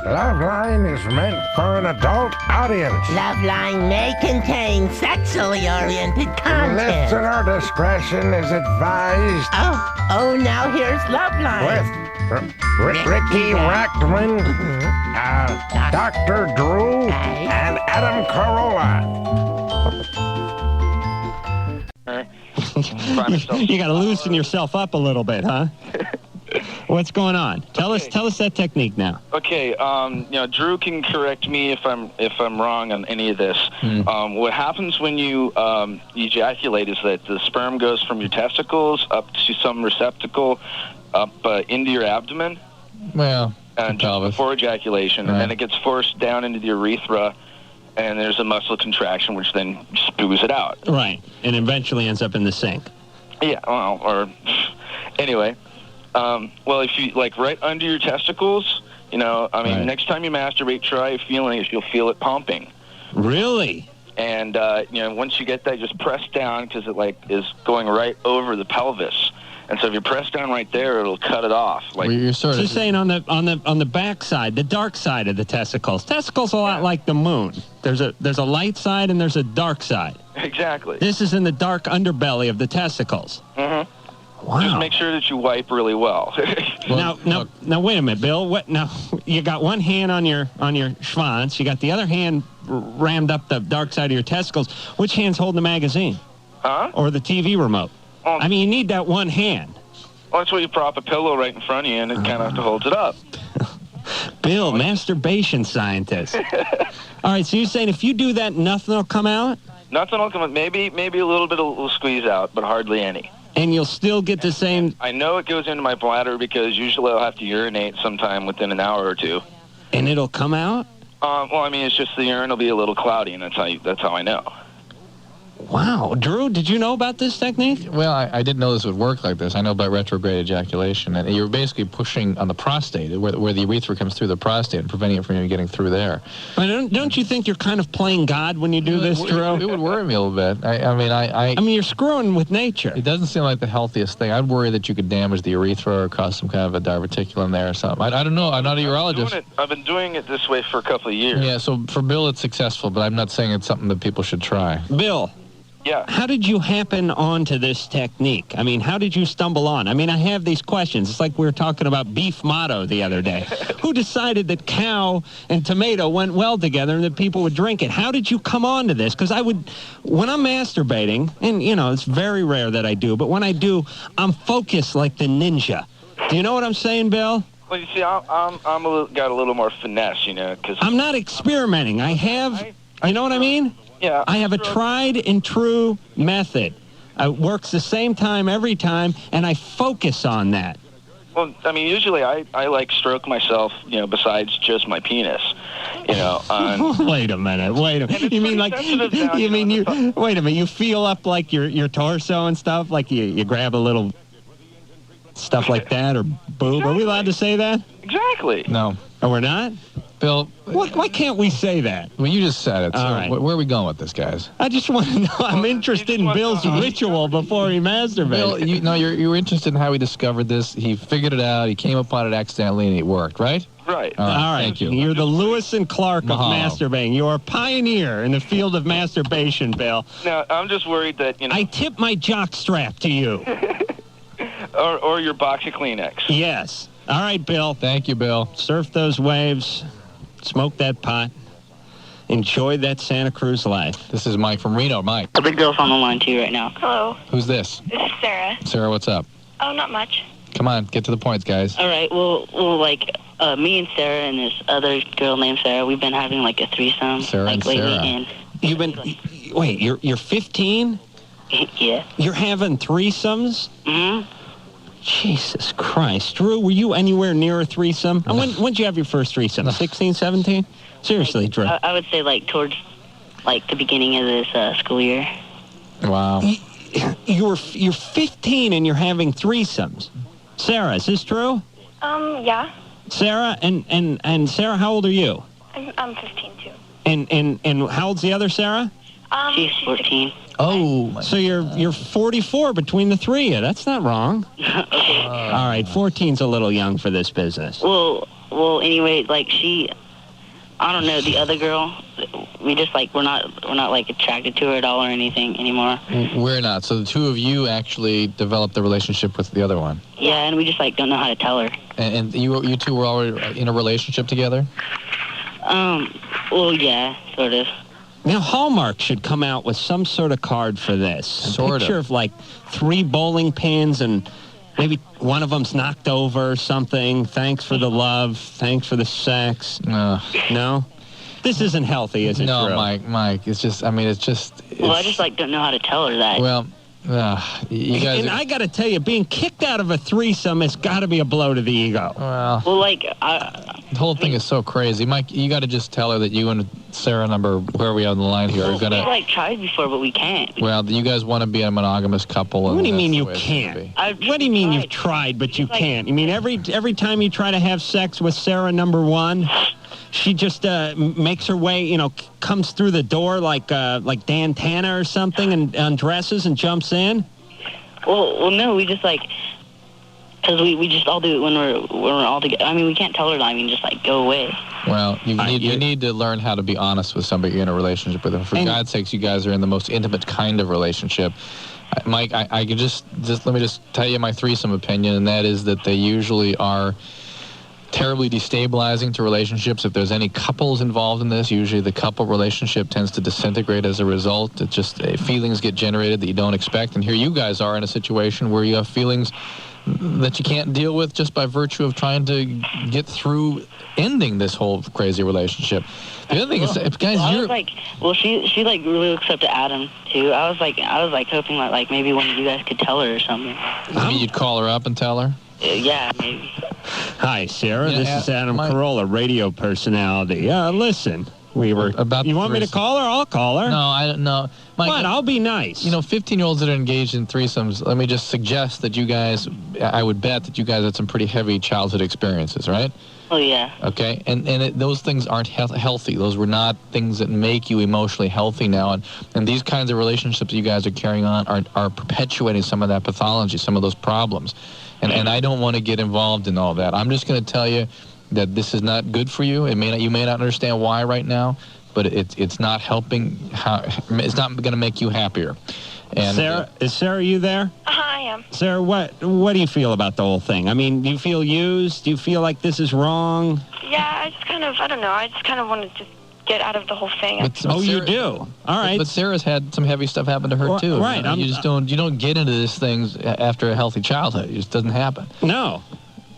LoveLine is meant for an adult audience. LoveLine may contain sexually oriented content. Listener discretion is advised. Oh, now here's LoveLine. With Ricky Rackman, Dr. Drew, and Adam Carolla. You got to loosen yourself up a little bit, huh? What's going on? Tell us that technique now. Okay, Drew can correct me if I'm wrong on any of this. What happens when you ejaculate is that the sperm goes from your testicles up to some receptacle up into your abdomen. Well, and just before ejaculation, right. And then it gets forced down into the urethra, and there's a muscle contraction, which then spews it out. Right, and eventually ends up in the sink. Yeah, well, or anyway. Well, if you, like, right under your testicles, right. Next time you masturbate, try feeling it. You'll feel it pumping. Really? And, once you get that, just press down because it, is going right over the pelvis. And so if you press down right there, it'll cut it off. Well, you're so you're saying on the back side, the dark side of the testicles. Testicles are a lot like the moon. There's a light side and there's a dark side. Exactly. This is in the dark underbelly of the testicles. Mm-hmm. Wow. Just make sure that you wipe really well. Now wait a minute, Bill. What now? You got one hand on your schwanz. You got the other hand rammed up the dark side of your testicles. Which hand's holding the magazine? Huh? Or the TV remote? You need that one hand. Well, that's why you prop a pillow right in front of you, and it kind of holds it up. Bill, masturbation scientist. All right, so you're saying if you do that, nothing will come out? Nothing will come out. Maybe a little bit will squeeze out, but hardly any. And you'll still get the same... I know it goes into my bladder because usually I'll have to urinate sometime within an hour or two. And it'll come out? It's just the urine will be a little cloudy, and that's how I know. Wow. Drew, did you know about this technique? Well, I didn't know this would work like this. I know about retrograde ejaculation, and you're basically pushing on the prostate, where the urethra comes through the prostate and preventing it from even getting through there. Don't you think you're kind of playing God when you do this, Drew? It would worry me a little bit. I mean, you're screwing with nature. It doesn't seem like the healthiest thing. I'd worry that you could damage the urethra or cause some kind of a diverticulum there or something. I don't know. I'm not a urologist. I've been doing it this way for a couple of years. Yeah, so for Bill, it's successful, but I'm not saying it's something that people should try. Bill. Yeah. How did you happen onto this technique? I mean, how did you stumble on? I mean, I have these questions. It's like we were talking about beef motto the other day. Who decided that cow and tomato went well together and that people would drink it? How did you come on to this? Because when I'm masturbating, and, it's very rare that I do, but when I do, I'm focused like the ninja. Do you know what I'm saying, Bill? Well, you see, I'm got a little more finesse, because... I'm not experimenting. I have... You know what I mean? Yeah. I have a tried and true method. It works the same time every time, and I focus on that. Well, usually I stroke myself, besides just my penis, Wait a minute. You mean wait a minute, you feel up like your torso and stuff? Like you grab a little stuff like that, or boob? Exactly. Are we allowed to say that? Exactly. No. Oh, we're not? Bill, why can't we say that? Well, you just said it. So all right. Where are we going with this, guys? I just want to know. I'm interested in Bill's ritual before he masturbates. Bill, you were interested in how he discovered this. He figured it out. He came upon it accidentally, and it worked, right? Right. All right. Thank you. You're the Lewis and Clark of masturbating. You're a pioneer in the field of masturbation, Bill. Now, I'm just worried that, I tip my jock strap to you. or your box of Kleenex. Yes. All right, Bill. Thank you, Bill. Surf those waves. Smoke that pot. Enjoy that Santa Cruz life. This is Mike from Reno. Mike. A big girl's on the line to you right now. Hello. Who's this? This is Sarah. Sarah, what's up? Oh, not much. Come on, get to the points, guys. All right, well, me and Sarah and this other girl named Sarah, we've been having a threesome. Sarah and lately, Sarah. And You've been... Wait, you're 15? Yeah. You're having threesomes? Mm-hmm. Jesus Christ. Drew, were you anywhere near a threesome? When'd you have your first threesome? 16, 17? Seriously, Drew. I would say, towards, the beginning of this school year. Wow. You're 15 and you're having threesomes. Sarah, is this true? Yeah. Sarah, and Sarah, how old are you? I'm 15, too. And how old's the other Sarah? She's 14. Oh, so you're 44 between the three of you. That's not wrong. Okay. All right, 14's a little young for this business. Well, Well, anyway, like I don't know, the other girl, we just like we're not like attracted to her at all or anything anymore. We're not. So the two of you actually developed the relationship with the other one. Yeah, and we just like don't know how to tell her. And you two were already in a relationship together? Well, yeah, sort of. Now, Hallmark should come out with some sort of card for this. A picture of like 3 bowling pins and maybe one of them's knocked over or something. Thanks for the love. Thanks for the sex. No? This isn't healthy, is it, No, Drew? Mike. It's just, I just like don't know how to tell her that. Well, you guys... And I got to tell you, being kicked out of a threesome has got to be a blow to the ego. Well, like... the whole thing is so crazy. Mike, you got to just tell her that you and Sarah where we on the line here are going to... We've like tried before, but we can't. Well, you guys want to be a monogamous couple. What do you mean you can't? What do you mean you've tried, but you can't? You mean every time you try to have sex with Sarah number 1, she just makes her way, comes through the door like Dan Tanner or something and undresses and jumps in? Well, no, we just like... Because we just all do it when we're all together. I mean, we can't tell her, just like go away. Well, you need to learn how to be honest with somebody you're in a relationship with. And for God's sakes, you guys are in the most intimate kind of relationship. Mike, I could just let me just tell you my threesome opinion, and that is that they usually are terribly destabilizing to relationships. If there's any couples involved in this, usually the couple relationship tends to disintegrate as a result. It just feelings get generated that you don't expect. And here you guys are in a situation where you have feelings that you can't deal with just by virtue of trying to get through ending this whole crazy relationship. The other thing is, guys, she like really looks up to Adam too. I was like hoping like maybe one of you guys could tell her or something. Maybe you'd call her up and tell her. Yeah, maybe. Hi, Sarah. This is Adam Carolla, radio personality. Listen. You want me to call her? I'll call her. No, I don't know. Mike, I'll be nice. 15-year-olds that are engaged in threesomes, let me just suggest that you guys, I would bet that you guys had some pretty heavy childhood experiences, right? Oh, yeah. Okay, and those things aren't healthy. Those were not things that make you emotionally healthy now. And these kinds of relationships you guys are carrying on are perpetuating some of that pathology, some of those problems. And I don't want to get involved in all that. I'm just going to tell you that this is not good for you. You may not understand why right now, but it's not helping. It's not going to make you happier. And Sarah, is Sarah you there? I am. Sarah, what do you feel about the whole thing? I mean, do you feel used? Do you feel like this is wrong? Yeah, I don't know. I just kind of want to just get out of the whole thing. You do? All right. But Sarah's had some heavy stuff happen to her too. Right. You don't get into these things after a healthy childhood. It just doesn't happen. No.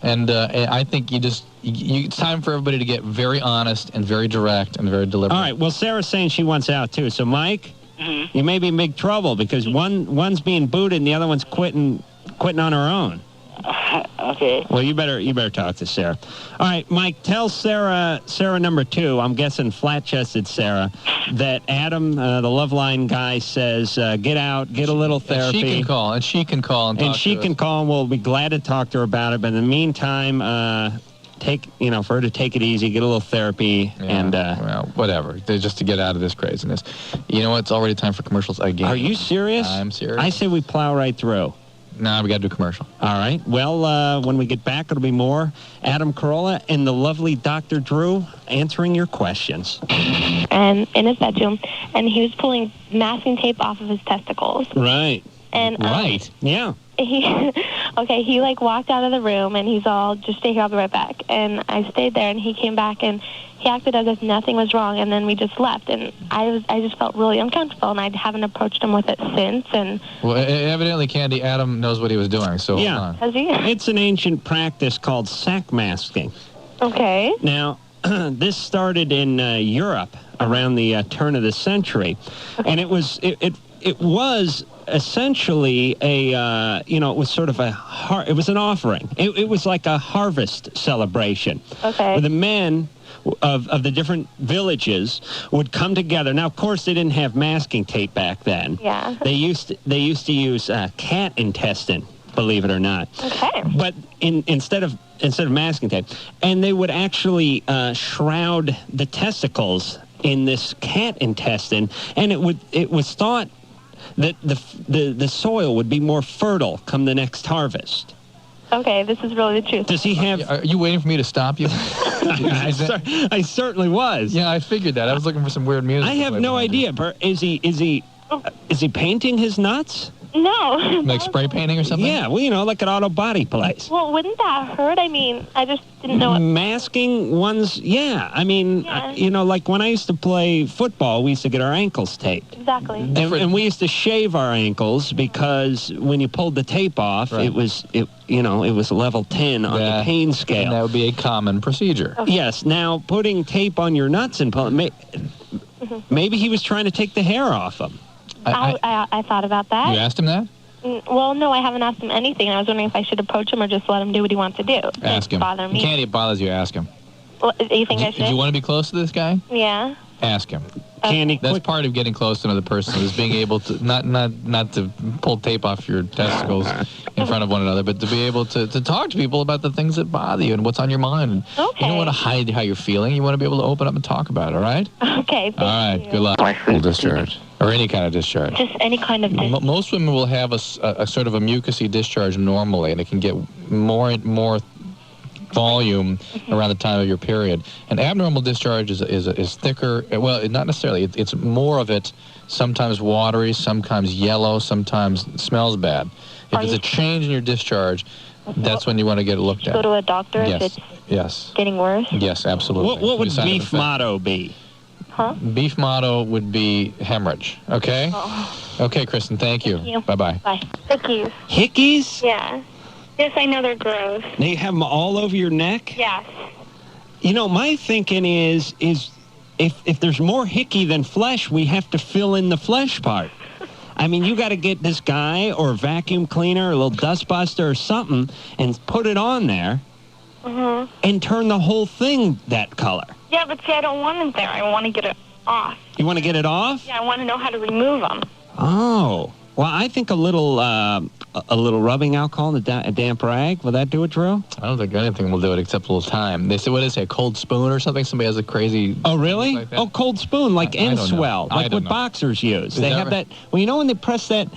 And I think it's time for everybody to get very honest and very direct and very deliberate. All right. Well, Sarah's saying she wants out too. So, Mike, you may be in big trouble because one's being booted and the other one's quitting on her own. Okay. Well, you better talk to Sarah. All right, Mike, tell Sarah number 2, I'm guessing flat-chested Sarah, that Adam, the LoveLine guy, says get out, get a little therapy. And she can call and talk to us. And she can call, and we'll be glad to talk to her about it. But in the meantime, for her to take it easy, get a little therapy, and well, whatever, just to get out of this craziness. You know what? It's already time for commercials again. Are you serious? I'm serious. I say we plow right through. Nah, we got to do a commercial. All right. Well, when we get back, it'll be more Adam Carolla and the lovely Dr. Drew answering your questions. And in his bedroom, and he was pulling masking tape off of his testicles. Right. And right. Yeah. He like walked out of the room, and he's all, just stay here, I'll be right back. And I stayed there, and he came back, and he acted as if nothing was wrong, and then we just left. And I just felt really uncomfortable, and I haven't approached him with it since. And well, evidently, Candy, Adam knows what he was doing. So yeah, hold on. Has he? It's an ancient practice called sack masking. Okay. Now, this started in Europe around the turn of the century, and it was essentially it was sort of it was an offering. It was like a harvest celebration. Okay. Where the men of the different villages would come together. Now, of course, they didn't have masking tape back then. Yeah. They used to use cat intestine, believe it or not. Okay. But instead of masking tape, and they would actually shroud the testicles in this cat intestine, and it was thought that the soil would be more fertile come the next harvest. Okay, this is really the truth. Does he have... Are you waiting for me to stop you? I certainly was. Yeah, I figured that. I was looking for some weird music. I have no idea. Is he painting his nuts? No. Like spray painting or something? Yeah, well, you know, like an auto body place. Well, wouldn't that hurt? I mean, I just didn't know. Masking one's, yeah. I mean, Yeah. you know, like when I used to play football, we used to get our ankles taped. Exactly. And we used to shave our ankles because when you pulled the tape off, Right. it was level 10 on the pain scale. And that would be a common procedure. Yes. Now, putting tape on your nuts and maybe he was trying to take the hair off them. I thought about that. You asked him that? Well, no, I haven't asked him anything. I was wondering if I should approach him or just let him do what he wants to do. Ask him. Bother me. You can't, it bothers you, ask him. Well, do you think I Do should? you want to be close to this guy? Yeah. Ask him. Candy, That's part of getting close to another person is being able to not to pull tape off your testicles in front of one another, but to be able to talk to people about the things that bother you and what's on your mind. You don't want to hide how you're feeling. You want to be able to open up and talk about it, all right? Okay, thank All right, you. good luck. Full discharge. Or any kind of discharge. Just any kind of discharge. Most women will have a sort of a mucousy discharge normally, and it can get more volume around the time of your period. An abnormal discharge is thicker. Well, not necessarily. It's more of it. Sometimes watery, sometimes yellow, sometimes smells bad. If it's a change in your discharge, that's when you want to get it looked at. Go to a doctor Yes. if it's Yes. getting worse? Yes, absolutely. What would It's a sign of beef infection. motto be? Huh? Beef motto would be hemorrhage. Okay? Okay, Kristen, thank you. Thank you. Bye-bye. Bye. Hickeys. Hickeys? Yeah. Yes, I know they're gross. They have them all over your neck? Yes. You know, my thinking is if there's more hickey than flesh, we have to fill in the flesh part. I mean, you got to get this guy or a vacuum cleaner or a little dust buster or something and put it on there and turn the whole thing that color. Yeah, but see, I don't want it there. I want to get it off. You want to get it off? Yeah, I want to know how to remove them. Oh. Well, I think a little rubbing alcohol and a damp rag. Will that do it, Drew? I don't think anything will do it except a little time. They say, what is it, a cold spoon or something? Somebody has a crazy... Oh, really? like that? Oh, cold spoon, like I don't know. N-Swell, I like don't what know. boxers use. They that have right? that... Well, you know when they press that...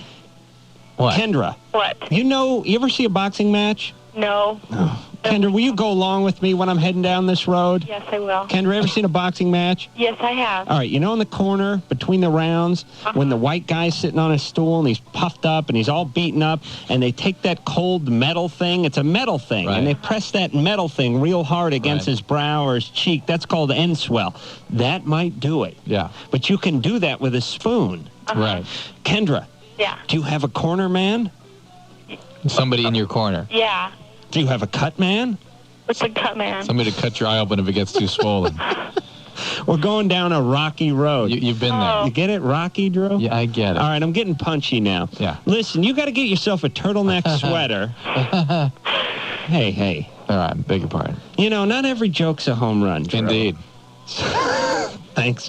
What? Kendra, What? you ever see a boxing match? No. Kendra, will you go along with me when I'm heading down this road? Yes, I will. Kendra, ever seen a boxing match? Yes, I have. All right, you know in the corner between the rounds when the white guy's sitting on his stool and he's puffed up and he's all beaten up and they take that cold metal thing, it's a metal thing, Right. and they press that metal thing real hard against Right. his brow or his cheek. That's called N-Swell. That might do it. Yeah. But you can do that with a spoon. Right. Kendra, Yeah. do you have a corner man? Somebody in your corner. Yeah. Do you have a cut man? What's a cut man? Somebody to cut your eye open if it gets too swollen. We're going down a rocky road. You've been there. You get it, rocky, Drew? Yeah, I get it. All right, I'm getting punchy now. Yeah. Listen, you got to get yourself a turtleneck sweater. Hey. All right, beg your pardon. You know, not every joke's a home run, Drew. Indeed. Thanks.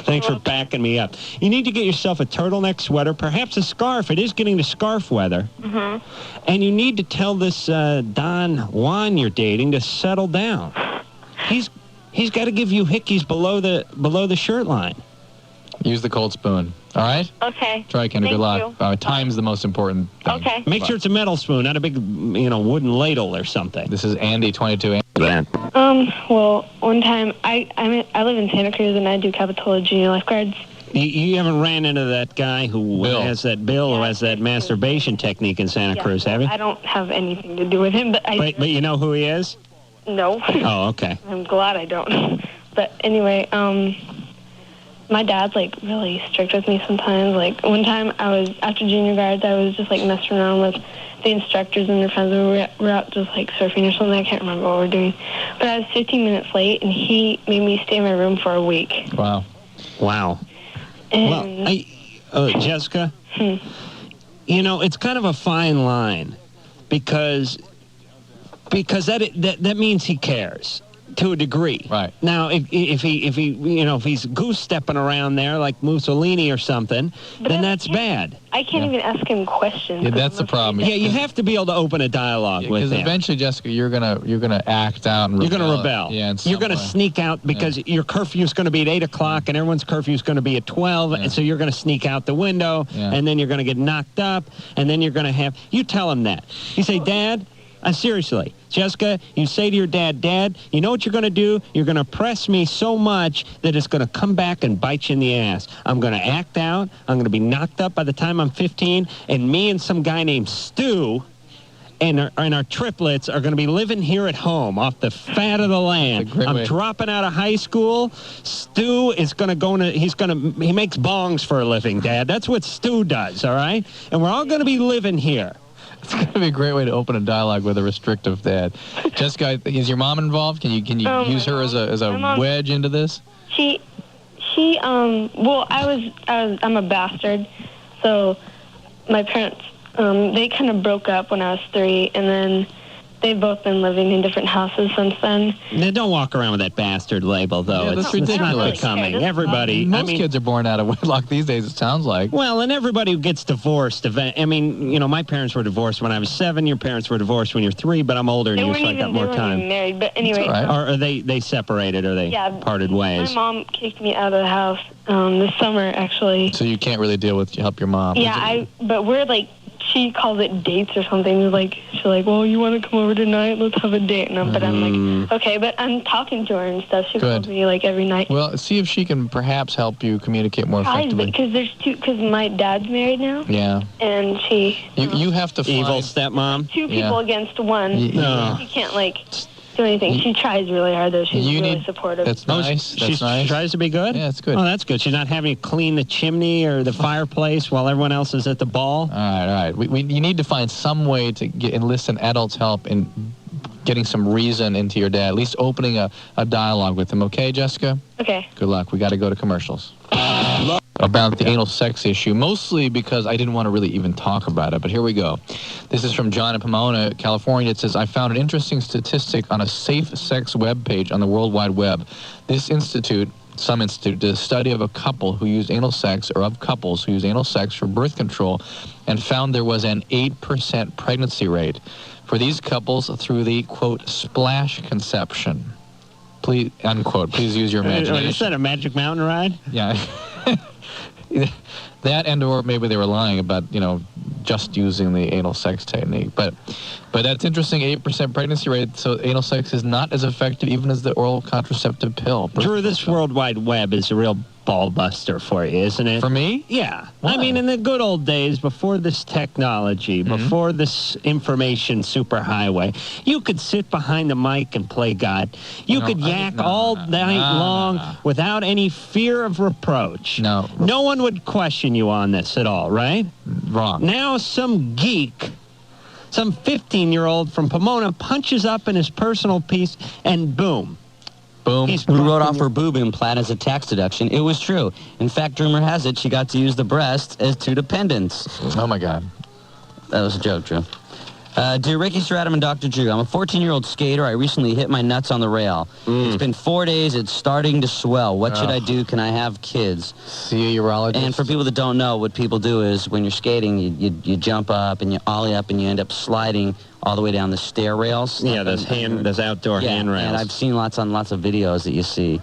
Thanks for backing me up. You need to get yourself a turtleneck sweater, perhaps a scarf. It is getting to scarf weather. And you need to tell this Don Juan you're dating to settle down. He's got to give you hickeys below the shirt line. Use the cold spoon. All right? Okay. Try, Kendra. Good luck. Time's the most important thing. Okay. Make sure it's a metal spoon, not a big, wooden ladle or something. This is Andy, 22. Well, one time I live in Santa Cruz and I do Capitola Junior lifeguards. You haven't ran into that guy who has that who has that masturbation technique in Santa Cruz, have you? I don't have anything to do with him, but But you know who he is? no. Oh, okay. I'm glad I don't. But anyway, my dad's really strict with me sometimes. Like one time after junior guards, I was just messing around with the instructors and their friends. We were out just surfing or something. I can't remember what we were doing. But I was 15 minutes late, and he made me stay in my room for a week. Wow. And Jessica, it's kind of a fine line because that means he cares to a degree. Right. Now, if he's goose stepping around there like Mussolini or something, then that's bad. I can't even ask him questions. Yeah, that's the problem. Yeah, you have to be able to open a dialogue with Because him. eventually, Jessica, you're gonna act out and You're rebel. going to rebel. Yeah, you're going to sneak out because your curfew is going to be at 8 o'clock and everyone's curfew is going to be at 12. And so you're going to sneak out the window and then you're going to get knocked up and then you're going to you tell him that. You say, Dad, Seriously, Jessica, you say to your dad, Dad, you know what you're going to do? You're going to press me so much that it's going to come back and bite you in the ass. I'm going to act out. I'm going to be knocked up by the time I'm 15, and me and some guy named Stu and our triplets are going to be living here at home off the fat of the land. I'm dropping out of high school. Stu is going to go he makes bongs for a living, Dad. That's what Stu does, all right? And we're all going to be living here. It's going to be a great way to open a dialogue with a restrictive dad. Jessica, is your mom involved? Can you use her as a wedge into this? Well, I'm a bastard, so my parents, they kind of broke up when I was 3, and then they've both been living in different houses since then. Now, don't walk around with that bastard label, though. Yeah, that's ridiculous. It's not becoming. Everybody, Most kids are born out of wedlock these days, it sounds like. Well, and everybody who gets divorced, I mean, you know, my parents were divorced when I was 7. Your parents were divorced when you're 3, but I'm older than you, so I got more time. They weren't even married, but anyway. Right. Or are they separated, or they parted ways? My mom kicked me out of the house this summer, actually. So you can't really help your mom. Yeah, but we're like, she calls it dates or something. She's like, well, you want to come over tonight? Let's have a date. But I'm like, okay, but I'm talking to her and stuff. She calls me like every night. Well, see if she can perhaps help you communicate more effectively. Because my dad's married now. Yeah. And you have to find evil stepmom. 2 people against 1. No. She can't do anything. She tries really hard, though. She's really supportive. That's nice. She tries to be good? Yeah, that's good. Oh, that's good. She's not having to clean the chimney or the fireplace while everyone else is at the ball? All right. You need to find some way to enlist an adult's help in getting some reason into your dad, at least opening a dialogue with him. Okay, Jessica? Okay. Good luck. We got to go to commercials. About the anal sex issue, mostly because I didn't want to really even talk about it, but here we go. This is from John in Pomona, California. It says, I found an interesting statistic on a safe sex webpage on the World Wide Web. Some institute, did a study of a couple who used anal sex, or of couples who used anal sex for birth control, and found there was an 8% pregnancy rate for these couples through the, quote, splash conception. Please, unquote. Please use your imagination. Is that a Magic Mountain ride? Yeah. That or maybe they were lying about, just using the anal sex technique. But that's interesting, 8% pregnancy rate, so anal sex is not as effective even as the oral contraceptive pill. Drew, this World Wide Web is a real ball buster for you, isn't it? For me? Yeah. Why? I mean, in the good old days, before this technology, before this information superhighway, you could sit behind the mic and play God. You could yak all night long without any fear of reproach. No. No one would question you on this at all, right? Wrong. Now some geek, some 15-year-old from Pomona punches up in his personal piece, and boom. Boom. Who wrote off her boob implant as a tax deduction. It was true. In fact, rumor has it she got to use the breast as 2 dependents. Oh, my God. That was a joke, Drew. Dear Ricky, Sir Adam, and Dr. Drew, I'm a 14-year-old skater. I recently hit my nuts on the rail. It's been 4 days. It's starting to swell. What should I do? Can I have kids? See a urologist. And for people that don't know, what people do is when you're skating, you jump up and you ollie up and you end up sliding all the way down the stair rails. Yeah, those outdoor handrails. And I've seen lots of videos that you see.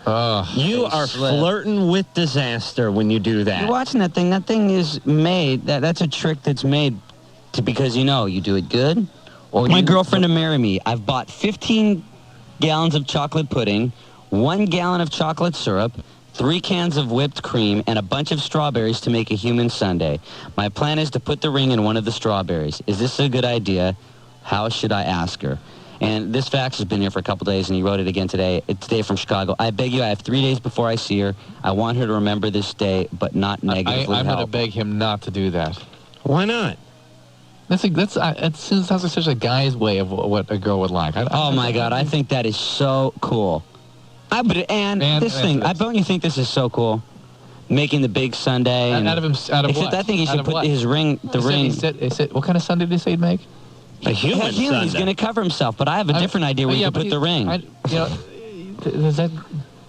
You are flirting with disaster when you do that. You're watching that thing. That thing is made. That's a trick that's made because you do it good. Or my girlfriend to marry me. I've bought 15 gallons of chocolate pudding, 1 gallon of chocolate syrup, 3 cans of whipped cream, and a bunch of strawberries to make a human sundae. My plan is to put the ring in one of the strawberries. Is this a good idea? How should I ask her? And this fax has been here for a couple days, and he wrote it again today. It's Dave from Chicago. I beg you, I have 3 days before I see her. I want her to remember this day, but not negatively I'm going to beg him not to do that. Why not? It sounds like such a guy's way of what a girl would like. Oh, my God. I think that is so cool. I bet you think this is so cool. Making the big sundae. Out of what? I think he should put his ring, He said, what kind of sundae did he say he'd make? A human sundae. He's going to cover himself, but I have a different idea where you can put the ring.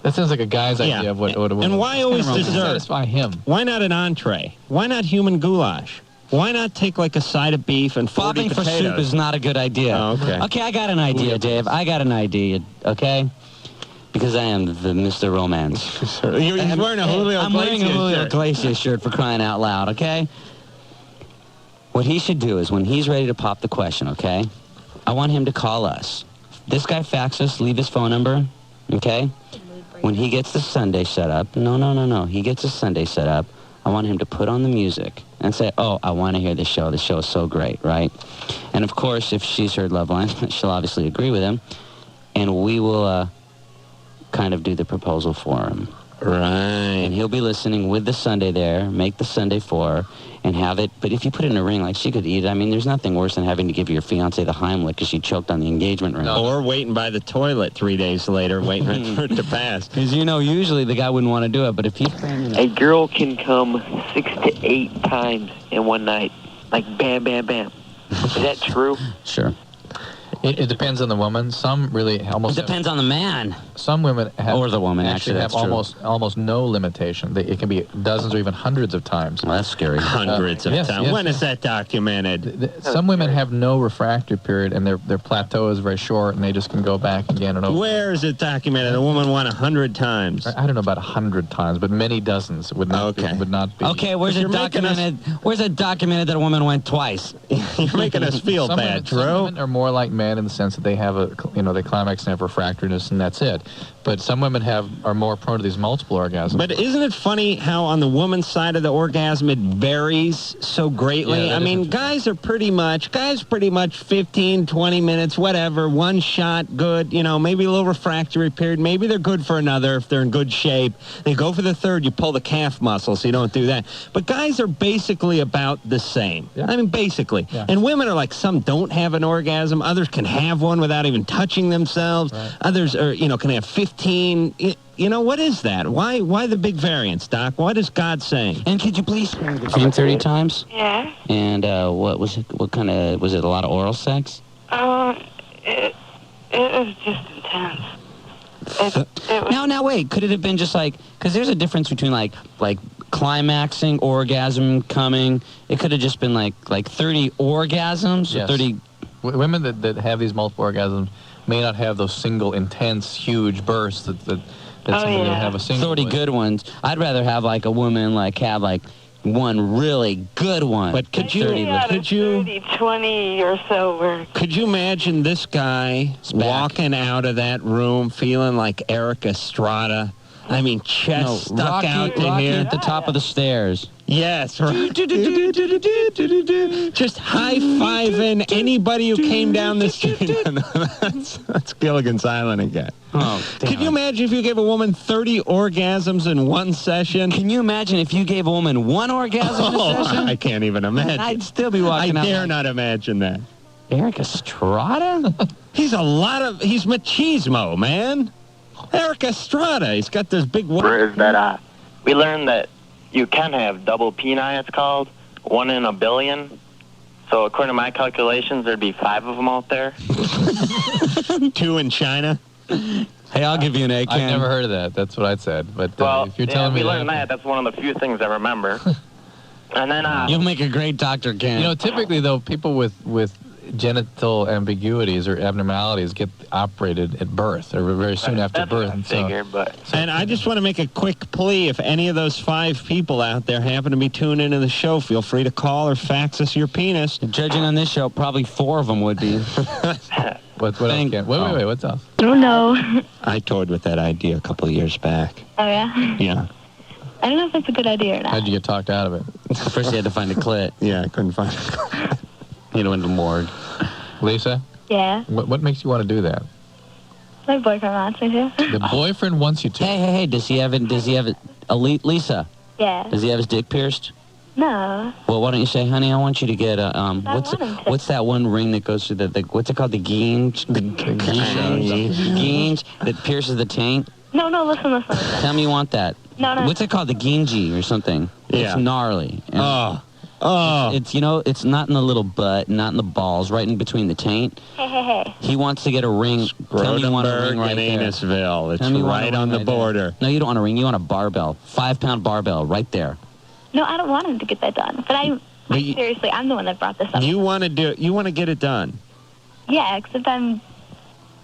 That sounds like a guy's idea of what a woman. And why always dessert? Satisfy him. Why not an entree? Why not human goulash? Why not take like a side of beef and 40 potatoes? Bobbing for soup is not a good idea. Oh, okay. Okay, I got an idea, Dave. I got an idea, okay? Because I am the Mr. Romance. You're wearing a Julio Iglesias I'm wearing a Julio shirt. Iglesias shirt, for crying out loud, okay? What he should do is when he's ready to pop the question, okay? I want him to call us. This guy fax us, leave his phone number, okay? When he gets the Sunday set up, no. He gets the Sunday set up. I want him to put on the music and say, oh, I want to hear this show. The show is so great, right? And, of course, if she's heard LoveLine, she'll obviously agree with him. And we will kind of do the proposal for him. Right. And he'll be listening with the Sunday there, make the Sunday for her, and have it. But if you put it in a ring, like, she could eat it. I mean, there's nothing worse than having to give your fiancé the Heimlich because she choked on the engagement ring. Or waiting by the toilet 3 days later, waiting for it to pass. Because, usually the guy wouldn't want to do it, but if he's planning A girl can come 6 to 8 times in one night. Like, bam, bam, bam. Is that true? Sure. It depends on the woman. Some really almost... It depends on the man. Some women have... Or the woman, actually that's have true. almost no limitation. It can be dozens or even hundreds of times. Well, that's scary. Hundreds of yes, times. yes, When yes. is that documented? Some women have no refractory period, and their plateau is very short, and they just can go back again and over. Where is it documented? A woman won 100 times. I don't know about 100 times, but many dozens would not be. Okay, where's it documented? Where's it documented that a woman went twice? You're making us feel Some bad, women, Drew. Some women are more like men in the sense that they have they climax and have refractoriness, and that's it. But some women are more prone to these multiple orgasms. But isn't it funny how on the woman's side of the orgasm it varies so greatly? Yeah, I mean, guys pretty much 15, 20 minutes, whatever, one shot, good, maybe a little refractory period. Maybe they're good for another if they're in good shape. They go for the third, you pull the calf muscle, so you don't do that. But guys are basically about the same. Yeah. I mean, basically. Yeah. And women are like, some don't have an orgasm. Others can have one without even touching themselves. Right. Others are, can have 15. What is that? Why the big variance, Doc? What is God saying? And could you please came 30 times? Yeah. And what was it? What kind of, was it a lot of oral sex? It was just intense. It was... Now, wait. Could it have been just like, because there's a difference between like climaxing, orgasm, coming. It could have just been like 30 orgasms. Yes. 30. Women that have these multiple orgasms may not have those single intense huge bursts that somebody would have a single 30 one. good ones. I'd rather have like a woman have like one really good one. But could you 30, 20 or so were... Could you imagine this guy walking out of that room feeling like Eric Estrada? I mean, chest stuck out to Rocky here. at the top of the stairs. Yes, right. Just high-fiving anybody who came down the street. That's Gilligan's Island again. Oh, damn. Could you imagine if you gave a woman 30 orgasms in one session? Can you imagine if you gave a woman one orgasm in a session? I can't even imagine. I'd still be walking out. I dare not imagine that. Eric Estrada? He's machismo, man. Eric Estrada, he's got this big... Is that, we learned that you can have double peni, it's called, 1 in a billion. So according to my calculations, there'd be 5 of them out there. 2 in China. Hey, I'll give you an A, Ken. I've never heard of that. That's what I'd said. But Well, if you're telling me we learned that. That's one of the few things I remember. And then... You'll make a great doctor, Ken. Typically, though, people with genital ambiguities or abnormalities get operated at birth or very soon after birth. And I just want to make a quick plea. If any of those 5 people out there happen to be tuned into the show, feel free to call or fax us your penis. Judging on this show, probably 4 of them would be. What else, Ken? Wait, what's else? Oh, no. I toyed with that idea a couple of years back. Oh, yeah? Yeah. I don't know if it's a good idea or not. How'd you get talked out of it? First, you had to find a clit. Yeah, I couldn't find it. You went to the morgue. Lisa? Yeah? What makes you want to do that? My boyfriend wants me to. The boyfriend wants you to? Hey, does he have it, Lisa? Yeah. Does he have his dick pierced? No. Well, why don't you say, honey, I want you to get a, what's that one ring that goes through what's it called? The gauge? The gauge that pierces the taint? No, listen. Tell me you want that. No. What's it called? The gingy or something. Yeah. It's gnarly. And It's it's not in the little butt, not in the balls, right in between the taint. Hey. He wants to get a ring. Tell me you want a ring right and there. Annisville. It's right on the border. No, you don't want a ring. You want a barbell. 5-pound barbell right there. No, I don't want him to get that done. But seriously, I'm the one that brought this up. You want to get it done. Yeah, except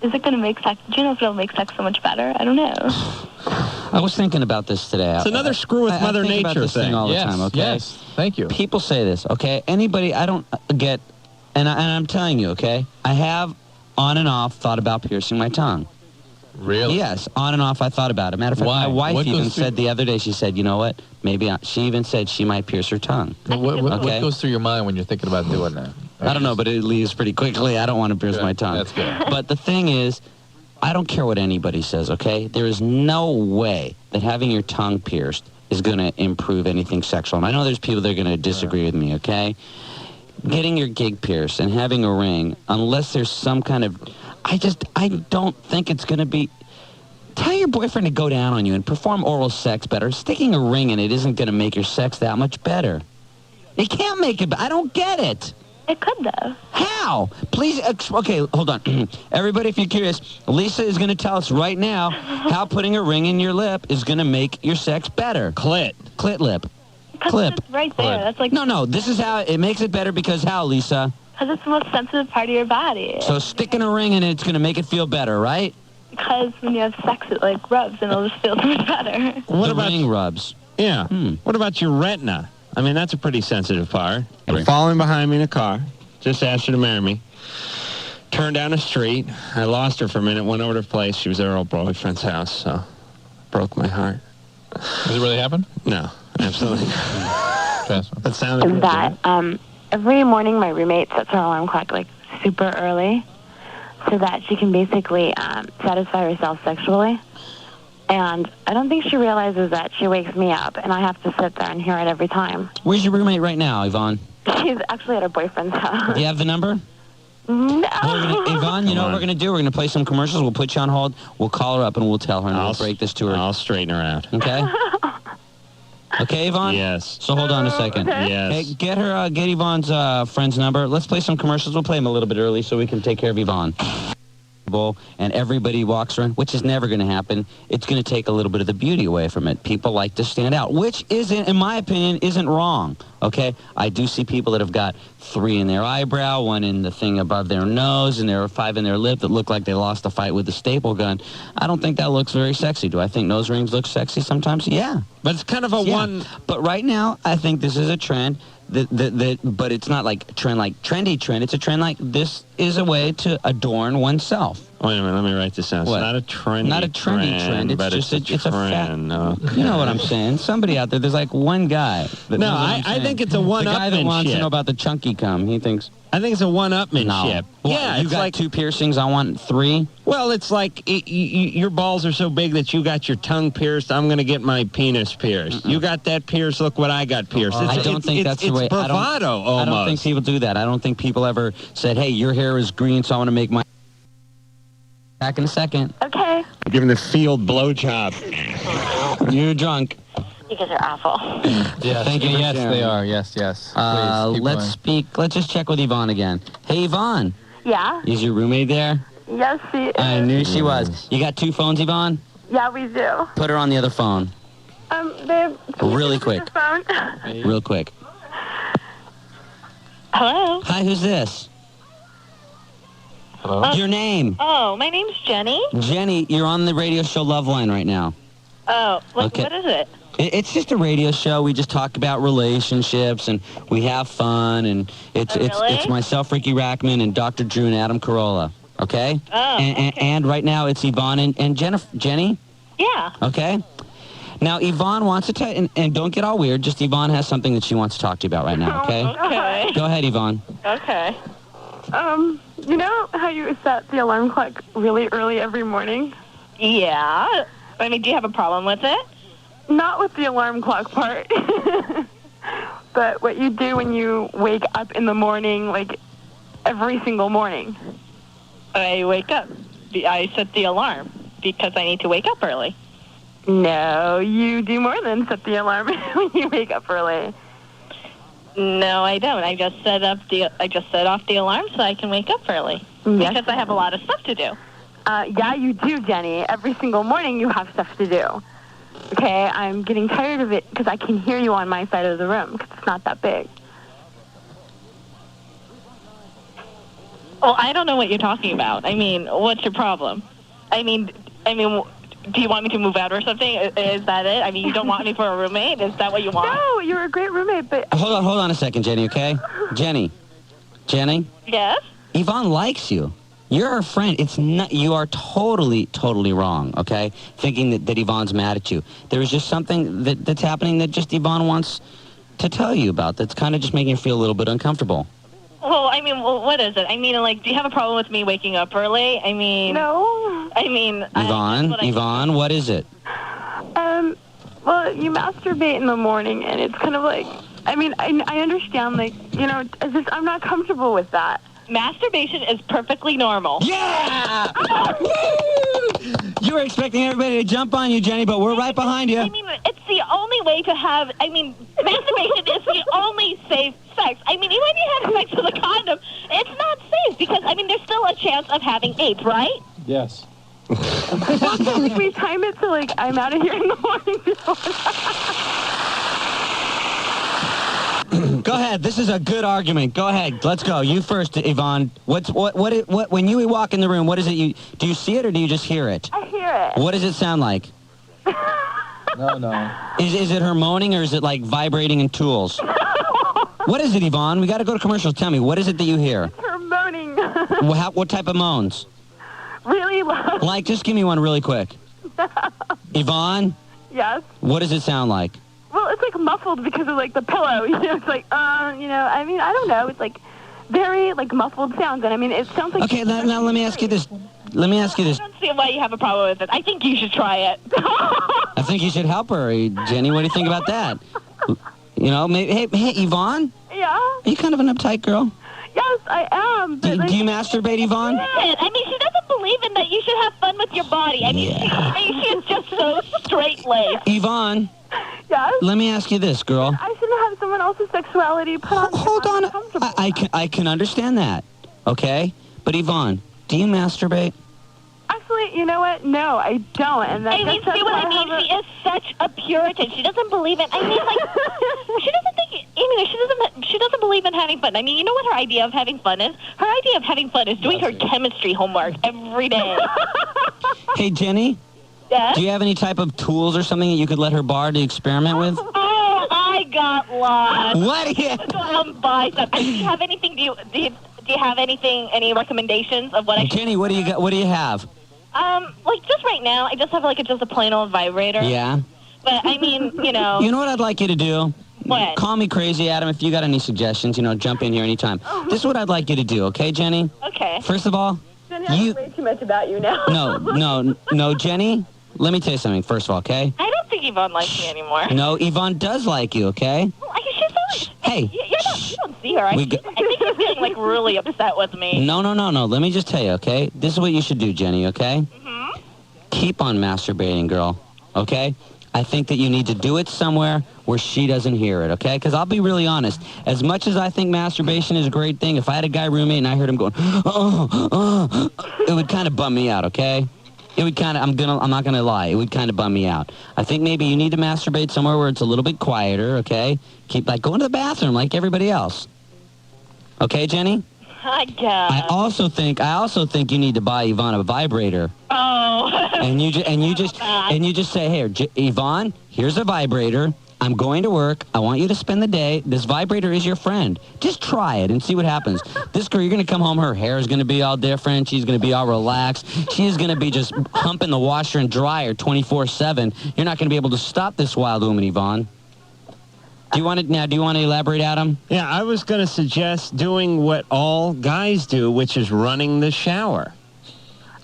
is it going to make sex? Do you know if it'll make sex so much better? I don't know. I was thinking about this today. It's another screw with Mother Nature Nature thing all the time, okay? Yes, thank you. People say this, okay? Anybody, I don't get And I'm telling you, okay, I have on and off thought about piercing my tongue. Really? Yes, on and off I thought about it. Matter of fact, Why? my wife What even goes through- said the other day, she said, you know what, she even said she might pierce her tongue. What Okay. goes through your mind when you're thinking about doing that? I don't know, but it leaves pretty quickly. I don't want to pierce my tongue. That's good. But the thing is, I don't care what anybody says, okay? There is no way that having your tongue pierced is going to improve anything sexual. And I know there's people that are going to disagree with me, okay? Getting your gig pierced and having a ring, unless there's some kind of... I don't think it's going to be... Tell your boyfriend to go down on you and perform oral sex better. Sticking a ring in it isn't going to make your sex that much better. It can't make it... I don't get it. It could, though. How? Please, okay, hold on. Everybody, if you're curious, Lisa is going to tell us right now how putting a ring in your lip is going to make your sex better. Clit lip. Clip. It's right there. That's like... No, this is how it makes it better because how, Lisa? Because it's the most sensitive part of your body. So sticking a ring in it's going to make it feel better, right? Because when you have sex, it, like, rubs, and it'll just feel so much better. What the about ring rubs? Yeah. What about your retina? I mean, that's a pretty sensitive part. Falling behind me in a car. Just asked her to marry me. Turned down a street. I lost her for a minute. Went over to her place. She was at her old boyfriend's house, so broke my heart. Does it really happen? No, absolutely. That sounded good. That every morning my roommate sets her alarm clock like super early so that she can basically satisfy herself sexually. And I don't think she realizes that she wakes me up and I have to sit there and hear it every time. Where's your roommate right now, Yvonne? She's actually at her boyfriend's house. Do you have the number? No. Yvonne, you know what we're going to do? We're going to play some commercials. We'll put you on hold. We'll call her up and we'll tell her and we'll break this to her. I'll straighten her out. Okay? Okay, Yvonne? Yes. So hold on a second. Okay. Yes. Hey, get Yvonne's friend's number. Let's play some commercials. We'll play them a little bit early so we can take care of Yvonne. And everybody walks around, which is never going to happen. It's going to take a little bit of the beauty away from it. People like to stand out, which isn't, in my opinion, isn't wrong. Okay? I do see people that have got 3 in their eyebrow, 1 in the thing above their nose, and there are 5 in their lip that look like they lost a fight with a staple gun. I don't think that looks very sexy. Do I think nose rings look sexy sometimes? Yeah. But it's kind of a one... But right now, I think this is a trend. But it's not like trendy trend. It's a trend like this is a way to adorn oneself. Wait a minute, let me write this down. What? It's not a trendy Not a trendy trend. It's but just it's a trend. Okay. You know what I'm saying? Somebody out there, there's like one guy. That No, knows what I'm I saying. think it's a one-upmanship. The guy that wants to know about the chunky cum, he thinks. I think it's a one-upmanship. No. Yeah, you it's got like 2 piercings. I want 3. Well, it's like your balls are so big that you got your tongue pierced. I'm going to get my penis pierced. You got that pierced. Look what I got pierced. I don't think that's the way. It's bravado almost. I don't think people do that. I don't think people ever said, "Hey, your hair is green, so I want to make my." Back in a second. Okay. Giving the field blowjob. You're drunk. You guys are awful. Yes. Thank you for Yes, sharing. they are. Yes. Please, keep let's going. speak. Let's just check with Yvonne again. Hey, Yvonne. Yeah? Is your roommate there? Yes, she is. I knew she was. You got 2 phones, Yvonne? Yeah, we do. Put her on the other phone. Babe. Really quick. Phone. Real quick. Hello? Hi, who's this? Hello? Your name? Oh, my name's Jenny. Jenny, you're on the radio show LoveLine right now. Oh, Okay. what is it? It's just a radio show. We just talk about relationships and we have fun. And it's really? it's myself, Ricky Rackman, and Dr. Drew and Adam Carolla. Okay? Oh, and right now it's Yvonne and Jenny. Yeah. Okay? Now, Yvonne wants to tell you, and don't get all weird, just Yvonne has something that she wants to talk to you about right now, okay? Okay. Go ahead, Yvonne. Okay. You know how you set the alarm clock really early every morning? Yeah. I mean, do you have a problem with it? Not with the alarm clock part. But what you do when you wake up in the morning, like every single morning. I wake up. I set the alarm because I need to wake up early. No, you do more than set the alarm when you wake up early. No, I don't. I just set off the alarm so I can wake up early. Yes. Because I have a lot of stuff to do. Yeah, you do, Jenny. Every single morning you have stuff to do. Okay, I'm getting tired of it because I can hear you on my side of the room because it's not that big. Well, I don't know what you're talking about. I mean, what's your problem? I mean, do you want me to move out or something? Is that it? I mean, you don't want me for a roommate? Is that what you want? No, you're a great roommate, but... Hold on a second, Jenny, okay? Jenny, Jenny? Yes? Yvonne likes you. You're her friend. It's not. You are totally, totally wrong, okay? Thinking that Yvonne's mad at you. There's just something that's happening that just Yvonne wants to tell you about that's kind of just making you feel a little bit uncomfortable. Well, I mean, what is it? I mean, like, do you have a problem with me waking up early? I mean... No. I mean... Yvonne, what is it? Well, you masturbate in the morning, and it's kind of like... I mean, I understand, like, you know, it's just, I'm not comfortable with that. Masturbation is perfectly normal. Yeah! You were expecting everybody to jump on you, Jenny, but we're right behind you. I mean, it's the only way to have... I mean, masturbation is the only safe sex. I mean, even if you have sex with a condom, it's not safe because, I mean, there's still a chance of having AIDS, right? Yes. Can we time it to, like, I'm out of here in the morning before Go ahead. This is a good argument. Go ahead. Let's go. You first, Yvonne. What when you walk in the room, what is it do you see it or do you just hear it? I hear it. What does it sound like? No. Is it her moaning or is it like vibrating in tools? What is it, Yvonne? We got to go to commercials. Tell me, what is it that you hear? It's her moaning. What type of moans? Really loud. Like, just give me one really quick. Yvonne? Yes? What does it sound like? Well, it's like muffled because of like the pillow. You know, it's like, you know, I mean, I don't know. It's like very like muffled sounds, and I mean, it sounds like. Okay, now let me ask you this. Let me ask you this. I don't see why you have a problem with it. I think you should try it. I think you should help her, Jenny. What do you think about that? You know, maybe. Hey, Yvonne. Yeah. Are you kind of an uptight girl? Yes, I am. Do you masturbate, Yvonne? I mean, she doesn't believe in that you should have fun with your body. I mean, she is just so straight-laced. Yvonne. Yes? Let me ask you this, girl. I shouldn't have someone else's sexuality put on. Hold on. I can understand that, okay? But Yvonne, do you masturbate? Actually, you know what? No, I don't. And I mean, see what I mean? She is such a Puritan. She doesn't believe in. I mean, like, she doesn't think. I mean, she doesn't believe in having fun. I mean, you know what her idea of having fun is? Her idea of having fun is doing her chemistry homework every day. Hey, Jenny. Yes? Do you have any type of tools or something that you could let her borrow to experiment with? Oh, I got lost. What? Go out and buy something. Do you have anything? Do you have anything? Any recommendations of what I? Jenny, what do you got? What do you have? Like just right now, I just have like just a plain old vibrator. Yeah. But I mean, you know. You know what I'd like you to do? What? Call me crazy, Adam. If you got any suggestions, you know, jump in here anytime. This is what I'd like you to do, okay, Jenny? Okay. First of all, Jenny, I know way too much about you now. No, Jenny. Let me tell you something. First of all, okay? I don't think Yvonne likes me anymore. No, Yvonne does like you, okay? Well, she's not. Hey. You don't see her. I think she's getting like really upset with me. No. Let me just tell you, okay? This is what you should do, Jenny, okay? Mm-hmm. Keep on masturbating, girl, okay? I think that you need to do it somewhere where she doesn't hear it, okay? Because I'll be really honest. As much as I think masturbation is a great thing, if I had a guy roommate and I heard him going, it would kind of bum me out, okay? It would kind of, I'm not gonna lie, it would kind of bum me out. I think maybe you need to masturbate somewhere where it's a little bit quieter, okay? Keep like going to the bathroom like everybody else. Okay, Jenny? I guess. I also think you need to buy Yvonne a vibrator. Oh. And you just say, "Hey, Yvonne, here's a vibrator. I'm going to work. I want you to spend the day. This vibrator is your friend. Just try it and see what happens." This girl, you're going to come home, her hair is going to be all different. She's going to be all relaxed. She's going to be just humping the washer and dryer 24/7. You're not going to be able to stop this wild woman, Yvonne. Do you want to elaborate, Adam? Yeah, I was going to suggest doing what all guys do, which is running the shower.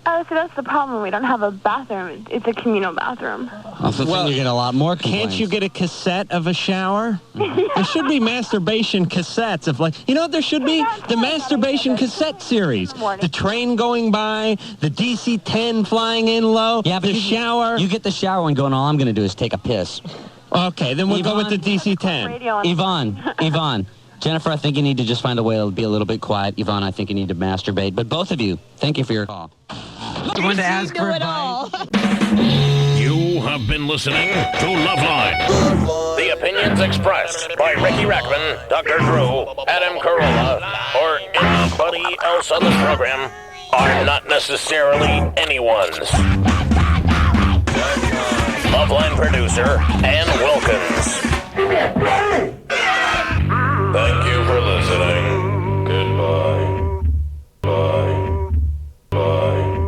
Oh, so that's the problem. We don't have a bathroom. It's a communal bathroom. Well, you get a lot more complaints. Can't you get a cassette of a shower? There should be masturbation cassettes of like, you know what there should be? The masturbation cassette series. The train going by, the DC-10 flying in low, yeah, but the shower. You get the shower one going, all I'm going to do is take a piss. Okay, then we'll go with the DC-10. Yvonne, Jennifer, I think you need to just find a way to be a little bit quiet. Yvonne, I think you need to masturbate. But both of you, thank you for your call. I wanted to ask for advice. You have been listening to LoveLine. The opinions expressed by Ricky Rackman, Dr. Drew, Adam Carolla, or anybody else on this program are not necessarily anyone's. LoveLine producer, Ann Wilkins.